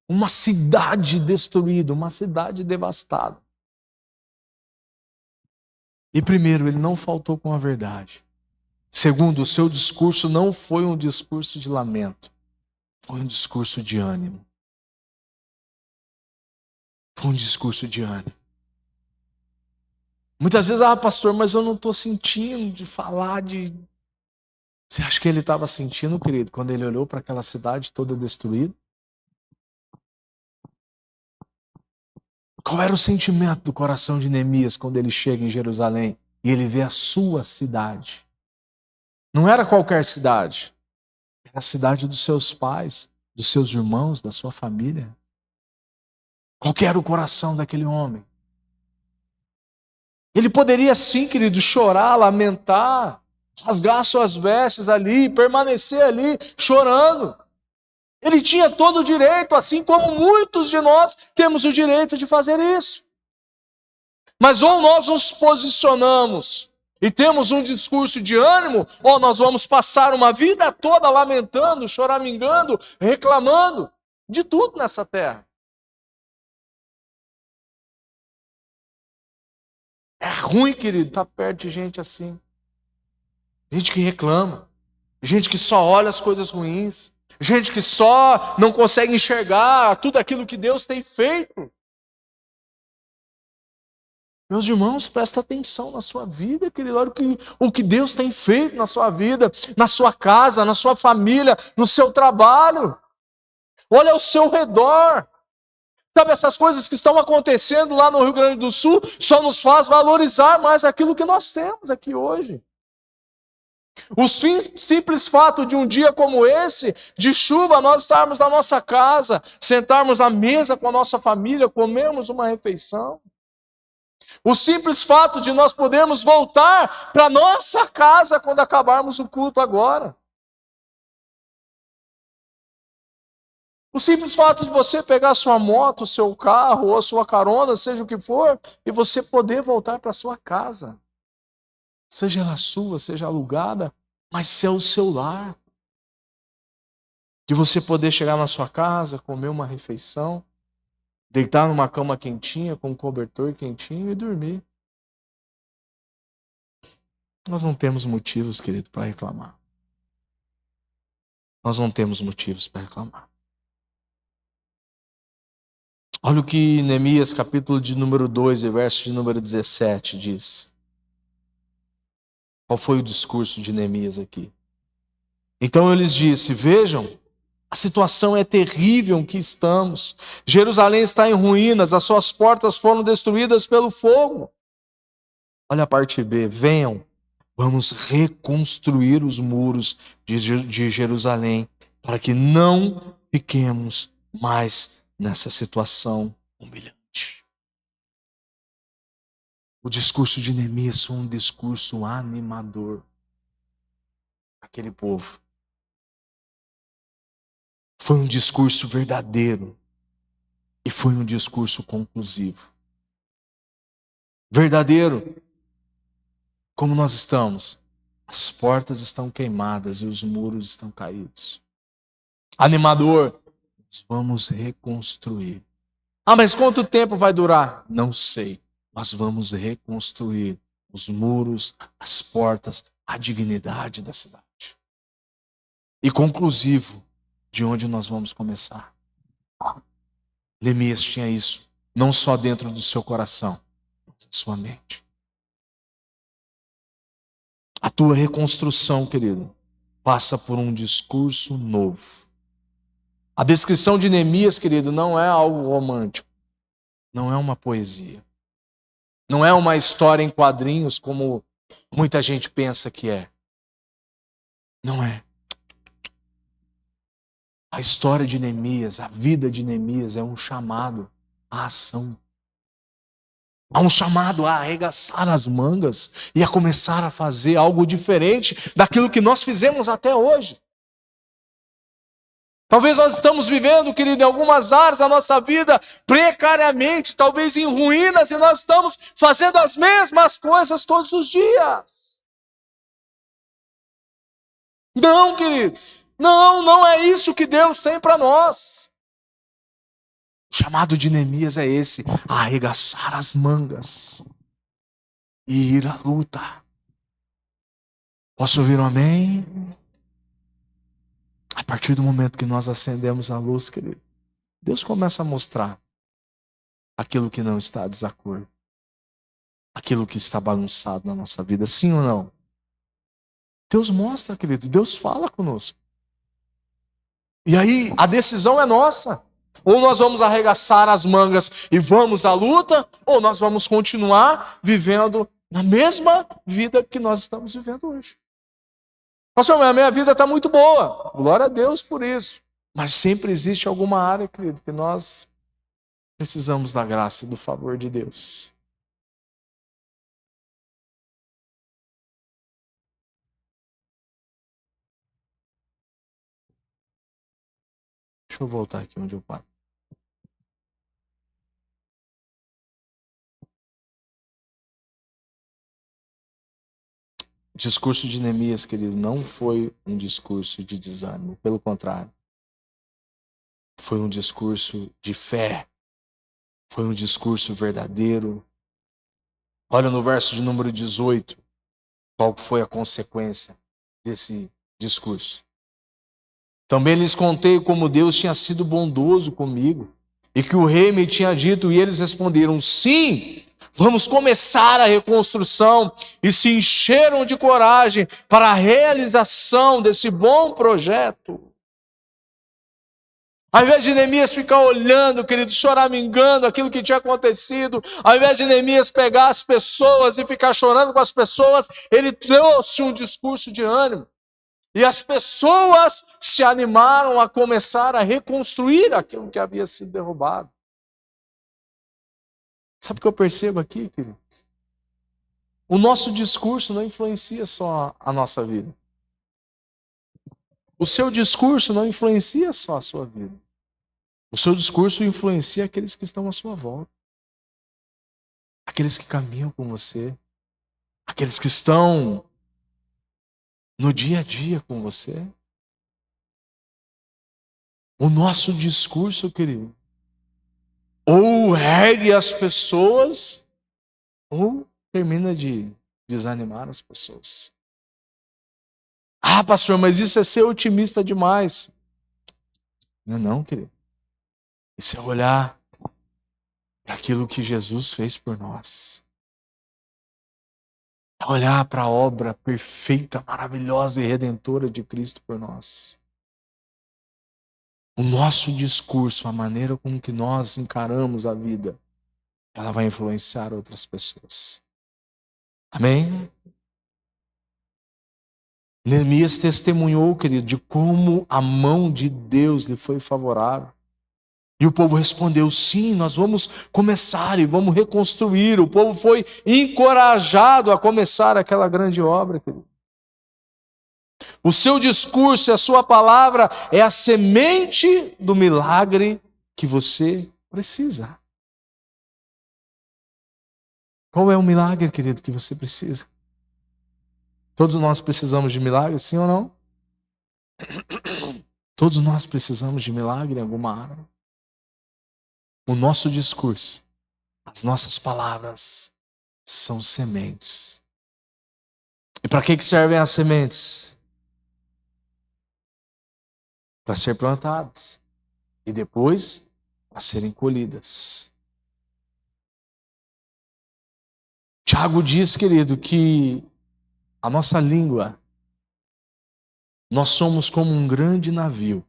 uma cidade destruída, uma cidade devastada. E primeiro, ele não faltou com a verdade. Segundo, o seu discurso não foi um discurso de lamento. Foi um discurso de ânimo. Foi um discurso de ânimo. Muitas vezes, pastor, mas eu não estou sentindo de falar de... Você acha que ele estava sentindo, querido, quando ele olhou para aquela cidade toda destruída? Qual era o sentimento do coração de Neemias quando ele chega em Jerusalém e ele vê a sua cidade? Não era qualquer cidade. Era a cidade dos seus pais, dos seus irmãos, da sua família. Qual que era o coração daquele homem? Ele poderia sim, querido, chorar, lamentar, rasgar suas vestes ali, permanecer ali chorando. Ele tinha todo o direito, assim como muitos de nós temos o direito de fazer isso. Mas ou nós nos posicionamos e temos um discurso de ânimo, ou nós vamos passar uma vida toda lamentando, choramingando, reclamando de tudo nessa terra. É ruim, querido, estar perto de gente assim. Gente que reclama. Gente que só olha as coisas ruins. Gente que só não consegue enxergar tudo aquilo que Deus tem feito. Meus irmãos, presta atenção na sua vida, querido. Olha o que Deus tem feito na sua vida, na sua casa, na sua família, no seu trabalho. Olha ao seu redor. Sabe, essas coisas que estão acontecendo lá no Rio Grande do Sul só nos faz valorizar mais aquilo que nós temos aqui hoje. O simples fato de um dia como esse, de chuva, nós estarmos na nossa casa, sentarmos à mesa com a nossa família, comermos uma refeição. O simples fato de nós podermos voltar para nossa casa quando acabarmos o culto agora. O simples fato de você pegar a sua moto, o seu carro, ou a sua carona, seja o que for, e você poder voltar para sua casa. Seja ela sua, seja alugada, mas ser o seu lar. De você poder chegar na sua casa, comer uma refeição, deitar numa cama quentinha, com um cobertor quentinho e dormir. Nós não temos motivos, querido, para reclamar. Nós não temos motivos para reclamar. Olha o que Neemias, capítulo de número 2, verso de número 17 diz. Qual foi o discurso de Neemias aqui? Então eu lhes disse, vejam, a situação é terrível em que estamos. Jerusalém está em ruínas, as suas portas foram destruídas pelo fogo. Olha a parte B, venham, vamos reconstruir os muros de Jerusalém, para que não fiquemos mais nessa situação humilhante. O discurso de Neemias foi um discurso animador. Aquele povo. Foi um discurso verdadeiro e foi um discurso conclusivo. Verdadeiro, como nós estamos? As portas estão queimadas e os muros estão caídos. Animador, nós vamos reconstruir. Ah, mas quanto tempo vai durar? Não sei. Nós vamos reconstruir os muros, as portas, a dignidade da cidade. E conclusivo, de onde nós vamos começar? Neemias tinha isso, não só dentro do seu coração, mas da sua mente. A tua reconstrução, querido, passa por um discurso novo. A descrição de Neemias, querido, não é algo romântico, não é uma poesia, não é uma história em quadrinhos como muita gente pensa que é. Não é. A história de Neemias, a vida de Neemias é um chamado à ação. Há um chamado a arregaçar as mangas e a começar a fazer algo diferente daquilo que nós fizemos até hoje. Talvez nós estamos vivendo, querido, em algumas áreas da nossa vida precariamente, talvez em ruínas, e nós estamos fazendo as mesmas coisas todos os dias. Não, queridos. Não é isso que Deus tem para nós. O chamado de Neemias é esse, arregaçar as mangas e ir à luta. Posso ouvir um amém? A partir do momento que nós acendemos a luz, querido, Deus começa a mostrar aquilo que não está a desacordo, aquilo que está bagunçado na nossa vida, sim ou não? Deus mostra, querido, Deus fala conosco. E aí, a decisão é nossa. Ou nós vamos arregaçar as mangas e vamos à luta, ou nós vamos continuar vivendo na mesma vida que nós estamos vivendo hoje. Pastor, a minha vida está muito boa. Glória a Deus por isso. Mas sempre existe alguma área, querido, que nós precisamos da graça e do favor de Deus. Deixa eu voltar aqui onde eu paro. O discurso de Neemias, querido, não foi um discurso de desânimo. Pelo contrário. Foi um discurso de fé. Foi um discurso verdadeiro. Olha no verso de número 18. Qual foi a consequência desse discurso? Também lhes contei como Deus tinha sido bondoso comigo e que o rei me tinha dito, e eles responderam, sim, vamos começar a reconstrução, e se encheram de coragem para a realização desse bom projeto. Ao invés de Neemias ficar olhando, querido, choramingando aquilo que tinha acontecido, ao invés de Neemias pegar as pessoas e ficar chorando com as pessoas, ele trouxe um discurso de ânimo. E as pessoas se animaram a começar a reconstruir aquilo que havia sido derrubado. Sabe o que eu percebo aqui, queridos? O nosso discurso não influencia só a nossa vida. O seu discurso não influencia só a sua vida. O seu discurso influencia aqueles que estão à sua volta. Aqueles que caminham com você. Aqueles que estão no dia a dia com você. O nosso discurso, querido, ou ergue as pessoas, ou termina de desanimar as pessoas. Ah, pastor, mas isso é ser otimista demais. Não, querido. Isso é olhar para aquilo que Jesus fez por nós. É olhar para a obra perfeita, maravilhosa e redentora de Cristo por nós. O nosso discurso, a maneira com que nós encaramos a vida, ela vai influenciar outras pessoas. Amém? Neemias testemunhou, querido, de como a mão de Deus lhe foi favorável. E o povo respondeu, sim, nós vamos começar e vamos reconstruir. O povo foi encorajado a começar aquela grande obra, querido. O seu discurso e a sua palavra é a semente do milagre que você precisa. Qual é o milagre, querido, que você precisa? Todos nós precisamos de milagre, sim ou não? Todos nós precisamos de milagre em alguma área. O nosso discurso, as nossas palavras são sementes. E para que servem as sementes? Para ser plantadas e depois para serem colhidas. Tiago diz, querido, que a nossa língua, nós somos como um grande navio.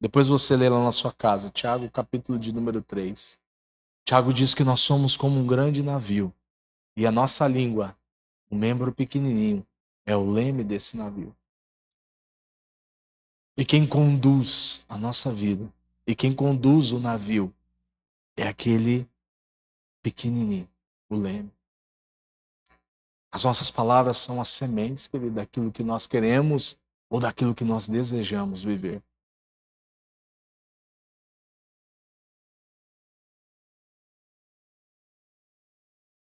Depois você lê lá na sua casa, Tiago, capítulo de número 3. Tiago diz que nós somos como um grande navio. E a nossa língua, um membro pequenininho, é o leme desse navio. E quem conduz a nossa vida, e quem conduz o navio, é aquele pequenininho, o leme. As nossas palavras são as sementes, querido, daquilo que nós queremos ou daquilo que nós desejamos viver.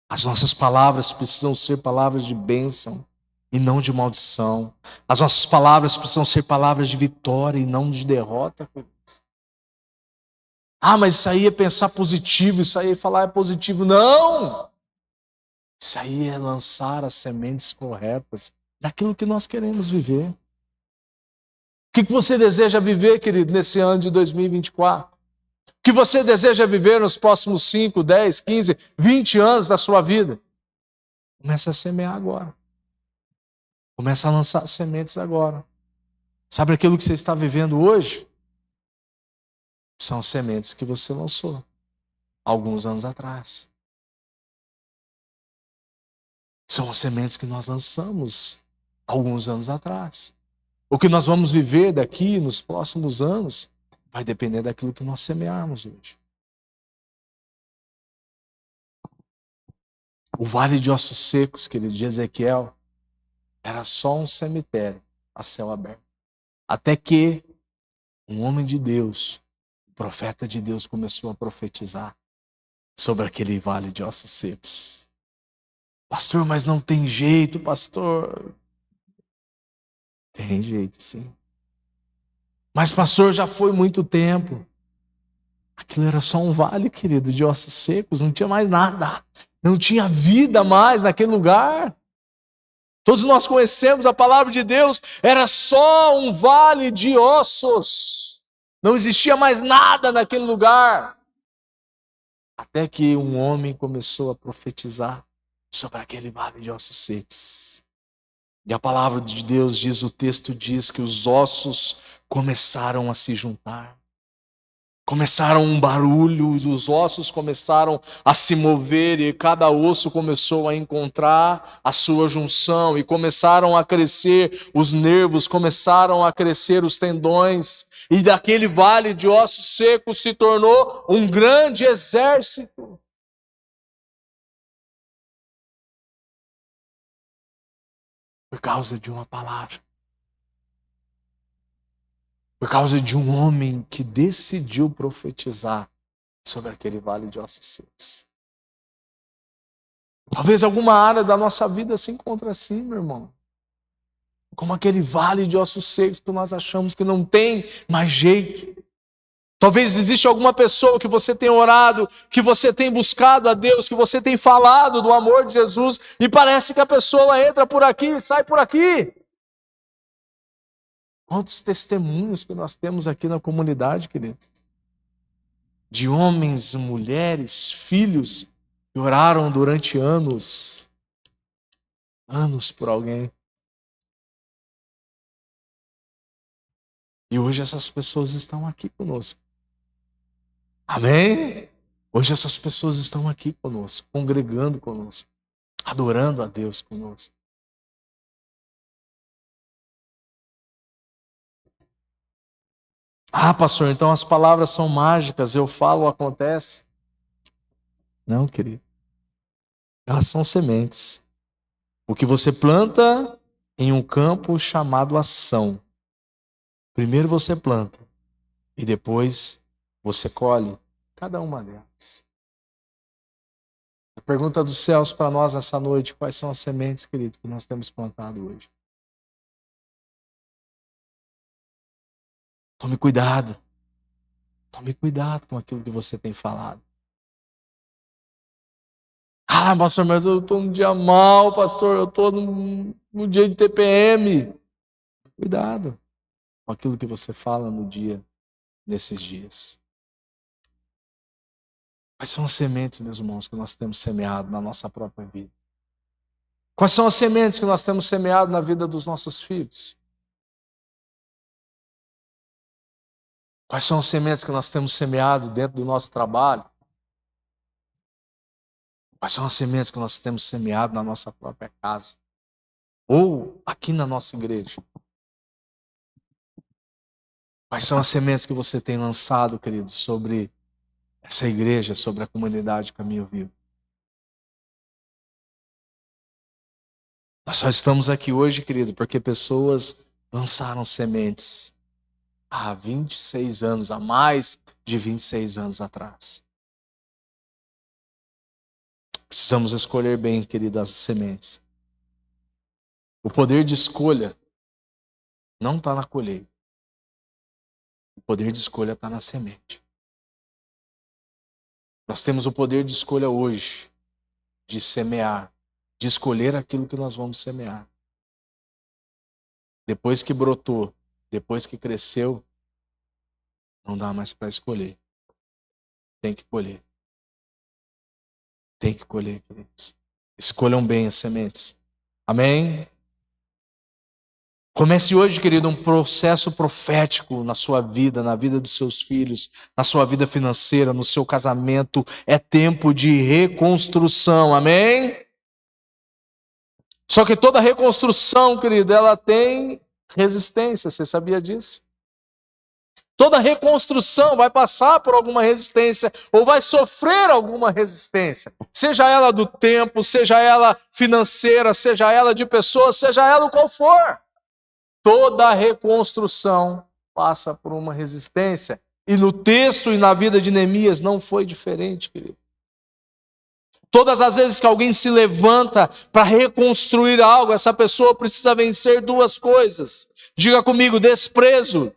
As nossas palavras precisam ser palavras de bênção e não de maldição. As nossas palavras precisam ser palavras de vitória e não de derrota. Ah, mas isso aí é pensar positivo, isso aí é falar positivo. Não! Isso aí é lançar as sementes corretas daquilo que nós queremos viver. O que você deseja viver, querido, nesse ano de 2024? O que você deseja viver nos próximos 5, 10, 15, 20 anos da sua vida? Começa a semear agora. Começa a lançar sementes agora. Sabe aquilo que você está vivendo hoje? São sementes que você lançou alguns anos atrás. São as sementes que nós lançamos alguns anos atrás. O que nós vamos viver daqui nos próximos anos vai depender daquilo que nós semearmos hoje. O vale de ossos secos, querido, de Ezequiel, era só um cemitério a céu aberto. Até que um homem de Deus, o profeta de Deus, começou a profetizar sobre aquele vale de ossos secos. Pastor, mas não tem jeito, pastor. Tem jeito, sim. Mas, pastor, já foi muito tempo. Aquilo era só um vale, querido, de ossos secos, não tinha mais nada. Não tinha vida mais naquele lugar. Todos nós conhecemos a palavra de Deus, era só um vale de ossos. Não existia mais nada naquele lugar. Até que um homem começou a profetizar sobre aquele vale de ossos secos. E a palavra de Deus diz, o texto diz que os ossos começaram a se juntar. Começaram um barulho, os ossos começaram a se mover e cada osso começou a encontrar a sua junção e começaram a crescer os nervos, começaram a crescer os tendões e daquele vale de ossos secos se tornou um grande exército. Por causa de uma palavra. Por causa de um homem que decidiu profetizar sobre aquele vale de ossos secos. Talvez alguma área da nossa vida se encontre assim, meu irmão. Como aquele vale de ossos secos que nós achamos que não tem mais jeito. Talvez exista alguma pessoa que você tem orado, que você tem buscado a Deus, que você tem falado do amor de Jesus e parece que a pessoa entra por aqui e sai por aqui. Quantos testemunhos que nós temos aqui na comunidade, queridos? De homens, mulheres, filhos que oraram durante anos por alguém. E hoje essas pessoas estão aqui conosco. Amém? Hoje essas pessoas estão aqui conosco, congregando conosco, adorando a Deus conosco. Ah, pastor, então as palavras são mágicas, eu falo, acontece. Não, querido. Elas são sementes. O que você planta em um campo chamado ação. Primeiro você planta e depois você colhe cada uma delas. A pergunta dos céus para nós essa noite, quais são as sementes, querido, que nós temos plantado hoje? Tome cuidado. Tome cuidado com aquilo que você tem falado. Ah, pastor, mas eu estou num dia mal, pastor, eu estou num dia de TPM. Cuidado com aquilo que você fala no dia, nesses dias. Quais são as sementes, meus irmãos, que nós temos semeado na nossa própria vida? Quais são as sementes que nós temos semeado na vida dos nossos filhos? Quais são as sementes que nós temos semeado dentro do nosso trabalho? Quais são as sementes que nós temos semeado na nossa própria casa? Ou aqui na nossa igreja? Quais são as sementes que você tem lançado, querido, sobre essa igreja, sobre a comunidade Caminho Vivo? Nós só estamos aqui hoje, querido, porque pessoas lançaram sementes há 26 anos, há mais de 26 anos atrás. Precisamos escolher bem, querido, as sementes. O poder de escolha não está na colheita. O poder de escolha está na semente. Nós temos o poder de escolha hoje, de semear, de escolher aquilo que nós vamos semear. Depois que brotou, depois que cresceu, não dá mais para escolher. Tem que colher. Tem que colher, queridos. Escolham bem as sementes. Amém? Comece hoje, querido, um processo profético na sua vida, na vida dos seus filhos, na sua vida financeira, no seu casamento. É tempo de reconstrução, amém? Só que toda reconstrução, querido, ela tem resistência, você sabia disso? Toda reconstrução vai passar por alguma resistência ou vai sofrer alguma resistência. Seja ela do tempo, seja ela financeira, seja ela de pessoas, seja ela o qual for. Toda reconstrução passa por uma resistência. E no texto e na vida de Neemias não foi diferente, querido. Todas as vezes que alguém se levanta para reconstruir algo, essa pessoa precisa vencer duas coisas. Diga comigo, desprezo.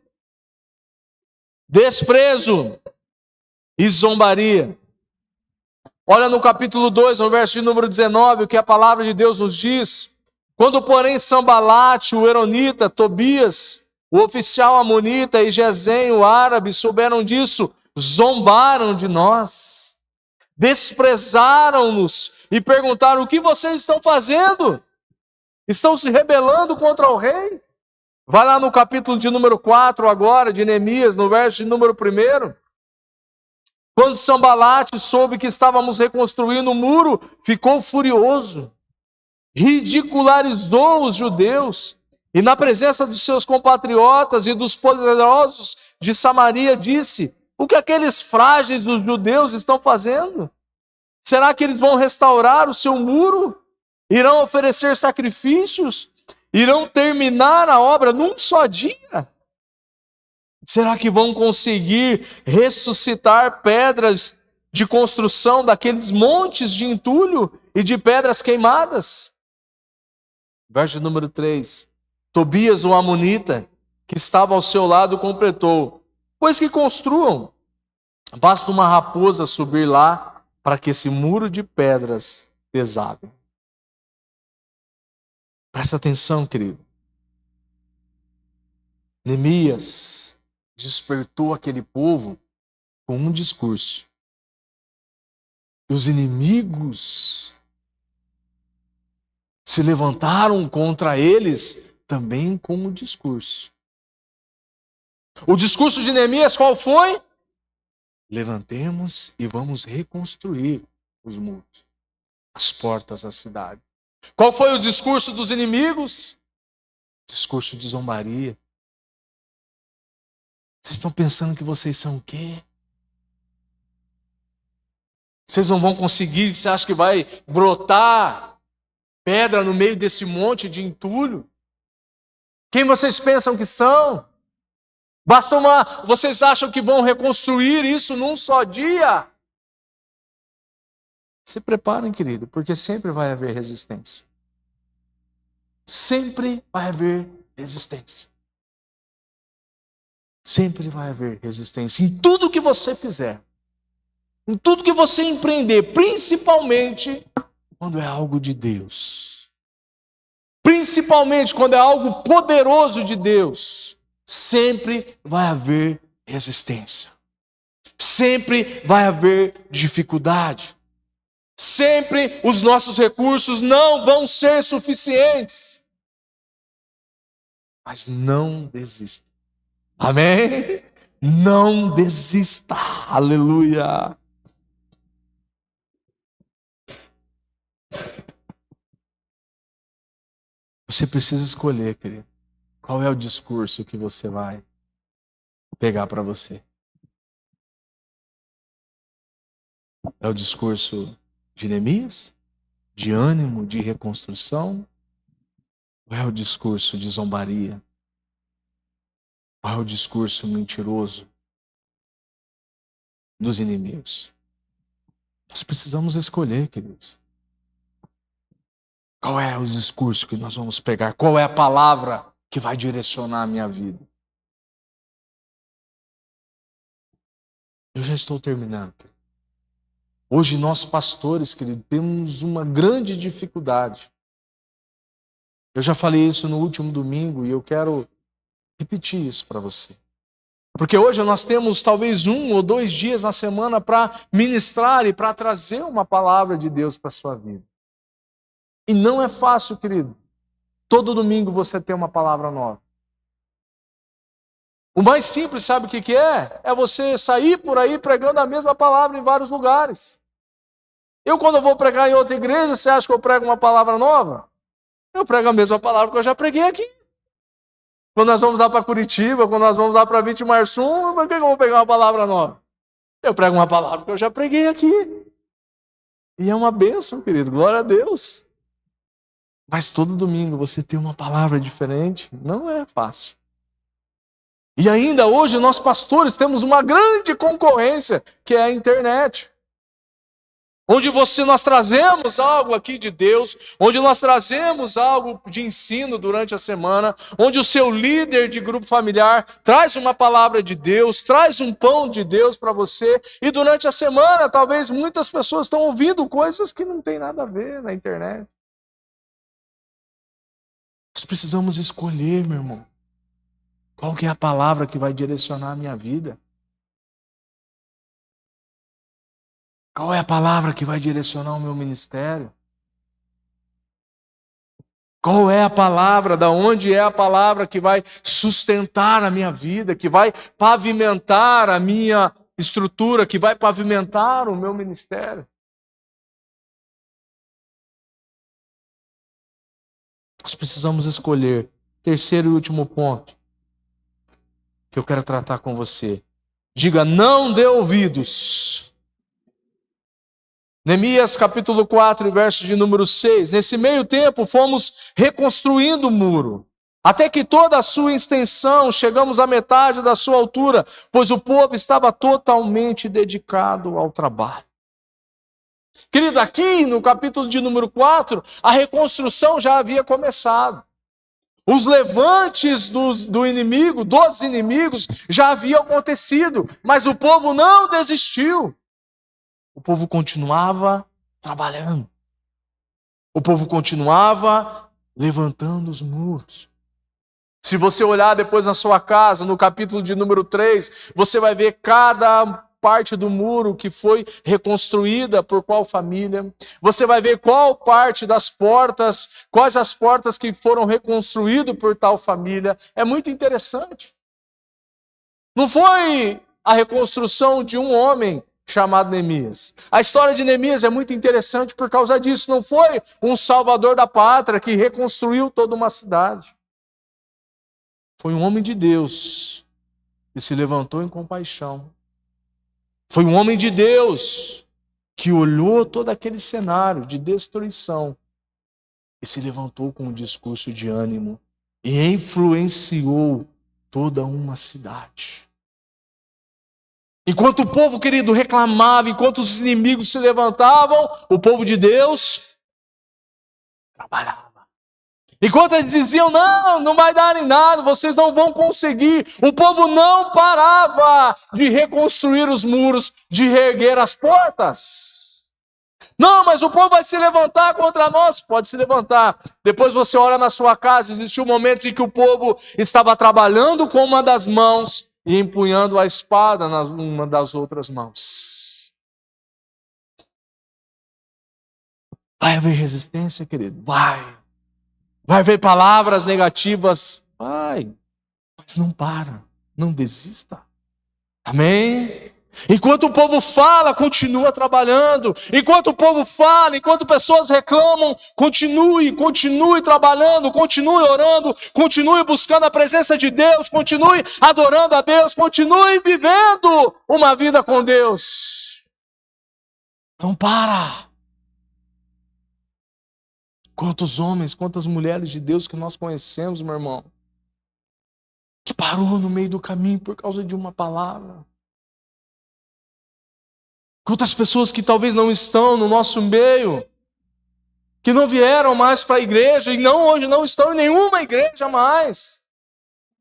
Desprezo e zombaria. Olha no capítulo 2, no verso de número 19, o que a palavra de Deus nos diz. Quando, porém, Sambalate, o Eronita, Tobias, o oficial amonita e Gesem, o árabe, souberam disso, zombaram de nós, desprezaram-nos e perguntaram, o que vocês estão fazendo? Estão se rebelando contra o rei? Vai lá no capítulo de número 4 agora, de Neemias, no verso de número 1. Quando Sanbalate soube que estávamos reconstruindo o muro, ficou furioso, ridicularizou os judeus e, na presença dos seus compatriotas e dos poderosos de Samaria, disse: o que aqueles frágeis dos judeus estão fazendo? Será que eles vão restaurar o seu muro? Irão oferecer sacrifícios? Irão terminar a obra num só dia? Será que vão conseguir ressuscitar pedras de construção daqueles montes de entulho e de pedras queimadas? Verso número 3. Tobias, o amonita, que estava ao seu lado, completou: pois que construam, basta uma raposa subir lá para que esse muro de pedras desabe. Presta atenção, querido. Neemias despertou aquele povo com um discurso. E os inimigos se levantaram contra eles também com um discurso. O discurso de Neemias qual foi? Levantemos e vamos reconstruir os muros, as portas da cidade. Qual foi o discurso dos inimigos? Discurso de zombaria. Vocês estão pensando que vocês são o quê? Vocês não vão conseguir, você acha que vai brotar pedra no meio desse monte de entulho? Quem vocês pensam que são? Basta vocês acham que vão reconstruir isso num só dia? Se preparem, querido, porque sempre vai haver resistência. Sempre vai haver resistência. Sempre vai haver resistência em tudo que você fizer, em tudo que você empreender, principalmente quando é algo de Deus. Principalmente quando é algo poderoso de Deus, sempre vai haver resistência. Sempre vai haver dificuldade. Sempre os nossos recursos não vão ser suficientes. Mas não desista. Amém? Não desista. Aleluia. Você precisa escolher, querido, qual é o discurso que você vai pegar para você. É o discurso de Neemias? De ânimo, de reconstrução? Ou é o discurso de zombaria? Ou é o discurso mentiroso dos inimigos? Nós precisamos escolher, queridos. Qual é o discurso que nós vamos pegar? Qual é a palavra que vai direcionar a minha vida? Eu já estou terminando. Hoje nós pastores, querido, temos uma grande dificuldade. Eu já falei isso no último domingo e eu quero repetir isso para você. Porque hoje nós temos talvez 1 ou 2 dias na semana para ministrar e para trazer uma palavra de Deus para a sua vida. E não é fácil, querido. Todo domingo você tem uma palavra nova. O mais simples, sabe o que é? É você sair por aí pregando a mesma palavra em vários lugares. Eu, quando eu vou pregar em outra igreja, você acha que eu prego uma palavra nova? Eu prego a mesma palavra que eu já preguei aqui. Quando nós vamos lá para Curitiba, quando nós vamos lá para Vitimarsum, por que eu vou pegar uma palavra nova? Eu prego uma palavra que eu já preguei aqui. E é uma bênção, querido, glória a Deus. Mas todo domingo você tem uma palavra diferente, não é fácil. E ainda hoje nós pastores temos uma grande concorrência, que é a internet. Onde nós trazemos algo aqui de Deus, onde nós trazemos algo de ensino durante a semana, onde o seu líder de grupo familiar traz uma palavra de Deus, traz um pão de Deus para você, e durante a semana talvez muitas pessoas estão ouvindo coisas que não tem nada a ver na internet. Nós precisamos escolher, meu irmão, qual que é a palavra que vai direcionar a minha vida. Qual é a palavra que vai direcionar o meu ministério? Qual é a palavra, da onde é a palavra que vai sustentar a minha vida, que vai pavimentar a minha estrutura que vai pavimentar o meu ministério. Nós precisamos escolher. Terceiro e último ponto que eu quero tratar com você. Diga, não dê ouvidos. Neemias capítulo 4, verso de número 6. Nesse meio tempo fomos reconstruindo o muro, até que toda a sua extensão chegamos à metade da sua altura, pois o povo estava totalmente dedicado ao trabalho. Querido, aqui no capítulo de número 4, a reconstrução já havia começado. Os levantes do inimigo, dos inimigos, já haviam acontecido, mas o povo não desistiu. O povo continuava trabalhando. O povo continuava levantando os muros. Se você olhar depois na sua casa, no capítulo de número 3, você vai ver cada parte do muro que foi reconstruída por qual família. Você vai ver qual parte das portas, quais as portas que foram reconstruídas por tal família. É muito interessante. Não foi a reconstrução de um homem chamado Neemias. A história de Neemias é muito interessante por causa disso. Não foi um salvador da pátria que reconstruiu toda uma cidade. Foi um homem de Deus que se levantou em compaixão. Foi um homem de Deus que olhou todo aquele cenário de destruição e se levantou com um discurso de ânimo e influenciou toda uma cidade. Enquanto o povo, querido, reclamava, enquanto os inimigos se levantavam, o povo de Deus trabalhava. Enquanto eles diziam, não vai dar em nada, vocês não vão conseguir, o povo não parava de reconstruir os muros, de reerguer as portas. Não, mas o povo vai se levantar contra nós. Pode se levantar. Depois você olha na sua casa, existiu momentos em que o povo estava trabalhando com uma das mãos e empunhando a espada numa das outras mãos. Vai haver resistência, querido? Vai. Vai haver palavras negativas? Vai. Mas não para. Não desista. Amém? Enquanto o povo fala, continua trabalhando. Enquanto o povo fala, enquanto pessoas reclamam, continue trabalhando, continue orando, continue buscando a presença de Deus, continue adorando a Deus, continue vivendo uma vida com Deus. Não para. Quantos homens, quantas mulheres de Deus que nós conhecemos, meu irmão, que parou no meio do caminho por causa de uma palavra. Quantas pessoas que talvez não estão no nosso meio, que não vieram mais para a igreja e hoje não estão em nenhuma igreja mais.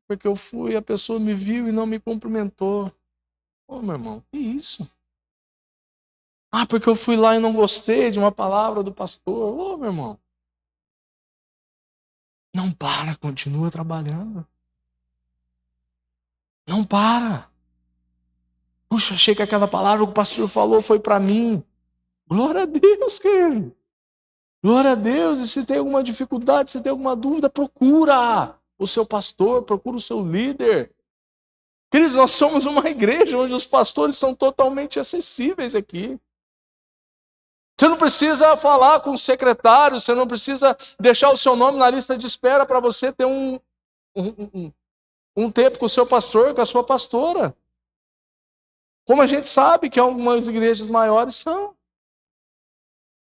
Porque eu fui, a pessoa me viu e não me cumprimentou. Ô, meu irmão, que isso? Porque eu fui lá e não gostei de uma palavra do pastor. Ô, meu irmão. Não para, continua trabalhando. Não para. Puxa, achei que aquela palavra que o pastor falou foi para mim. Glória a Deus, querido. Glória a Deus. E se tem alguma dificuldade, se tem alguma dúvida, procura o seu pastor, procura o seu líder. Queridos, nós somos uma igreja onde os pastores são totalmente acessíveis aqui. Você não precisa falar com o secretário, você não precisa deixar o seu nome na lista de espera para você ter um tempo com o seu pastor, com a sua pastora. Como a gente sabe que algumas igrejas maiores são.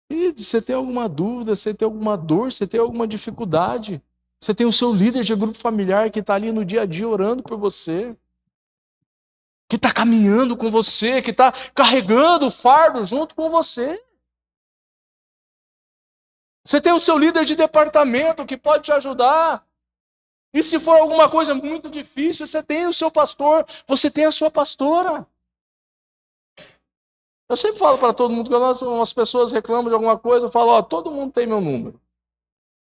E você tem alguma dúvida, você tem alguma dor, você tem alguma dificuldade, você tem o seu líder de grupo familiar que está ali no dia a dia orando por você, que está caminhando com você, que está carregando o fardo junto com você. Você tem o seu líder de departamento que pode te ajudar. E se for alguma coisa muito difícil, você tem o seu pastor, você tem a sua pastora. Eu sempre falo para todo mundo, quando as pessoas reclamam de alguma coisa, eu falo, todo mundo tem meu número.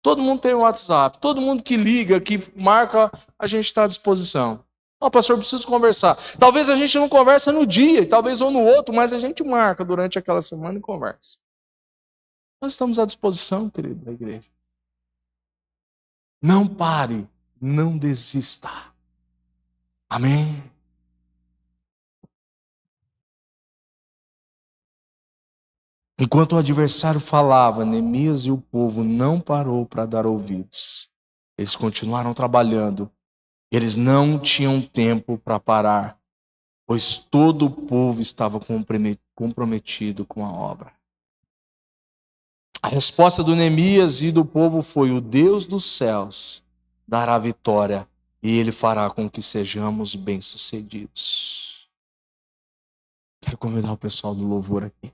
Todo mundo tem o WhatsApp. Todo mundo que liga, que marca, a gente está à disposição. Pastor, preciso conversar. Talvez a gente não conversa no dia, talvez ou no outro, mas a gente marca durante aquela semana e conversa. Nós estamos à disposição, querido, da igreja. Não pare, não desista. Amém? Enquanto o adversário falava, Neemias e o povo não parou para dar ouvidos. Eles continuaram trabalhando. Eles não tinham tempo para parar, pois todo o povo estava comprometido com a obra. A resposta do Neemias e do povo foi: o Deus dos céus dará vitória e ele fará com que sejamos bem-sucedidos. Quero convidar o pessoal do louvor aqui.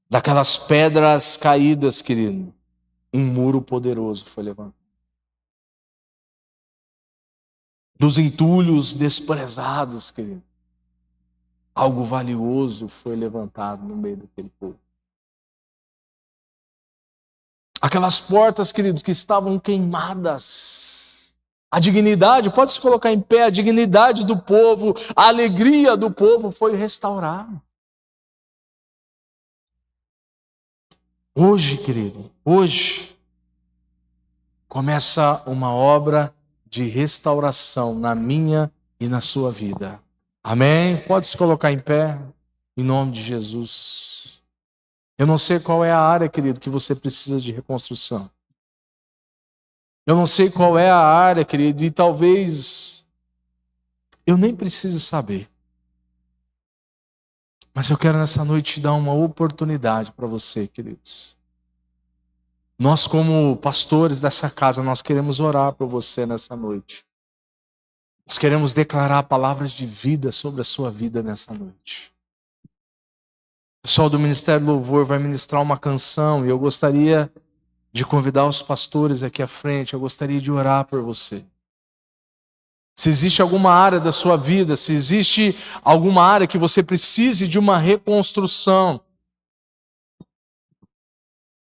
Daquelas pedras caídas, querido, um muro poderoso foi levantado. Dos entulhos desprezados, querido, algo valioso foi levantado no meio daquele povo. Aquelas portas, queridos, que estavam queimadas. A dignidade, pode se colocar em pé, a dignidade do povo, a alegria do povo foi restaurada. Hoje, querido, hoje, começa uma obra de restauração na minha e na sua vida. Amém? Pode se colocar em pé, em nome de Jesus. Eu não sei qual é a área, querido, que você precisa de reconstrução. Eu não sei qual é a área, querido, e talvez eu nem precise saber. Mas eu quero nessa noite dar uma oportunidade para você, queridos. Nós, como pastores dessa casa, nós queremos orar por você nessa noite. Nós queremos declarar palavras de vida sobre a sua vida nessa noite. O pessoal do Ministério do Louvor vai ministrar uma canção e eu gostaria de convidar os pastores aqui à frente, eu gostaria de orar por você. Se existe alguma área da sua vida, se existe alguma área que você precise de uma reconstrução,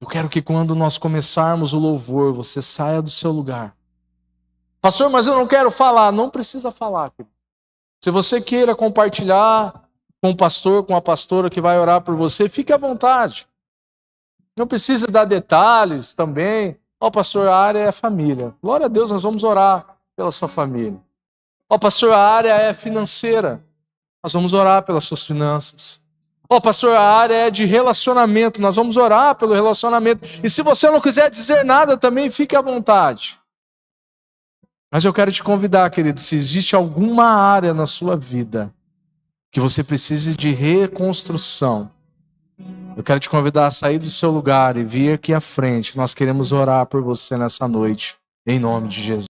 eu quero que quando nós começarmos o louvor, você saia do seu lugar. Pastor, mas eu não quero falar. Não precisa falar, querido. Se você queira compartilhar com o pastor, com a pastora que vai orar por você, fique à vontade. Não precisa dar detalhes também. Ó, pastor, a área é família. Glória a Deus, nós vamos orar pela sua família. Ó, pastor, a área é financeira. Nós vamos orar pelas suas finanças. Ó, pastor, a área é de relacionamento. Nós vamos orar pelo relacionamento. E se você não quiser dizer nada também, fique à vontade. Mas eu quero te convidar, querido, se existe alguma área na sua vida que você precise de reconstrução, eu quero te convidar a sair do seu lugar e vir aqui à frente. Nós queremos orar por você nessa noite, em nome de Jesus.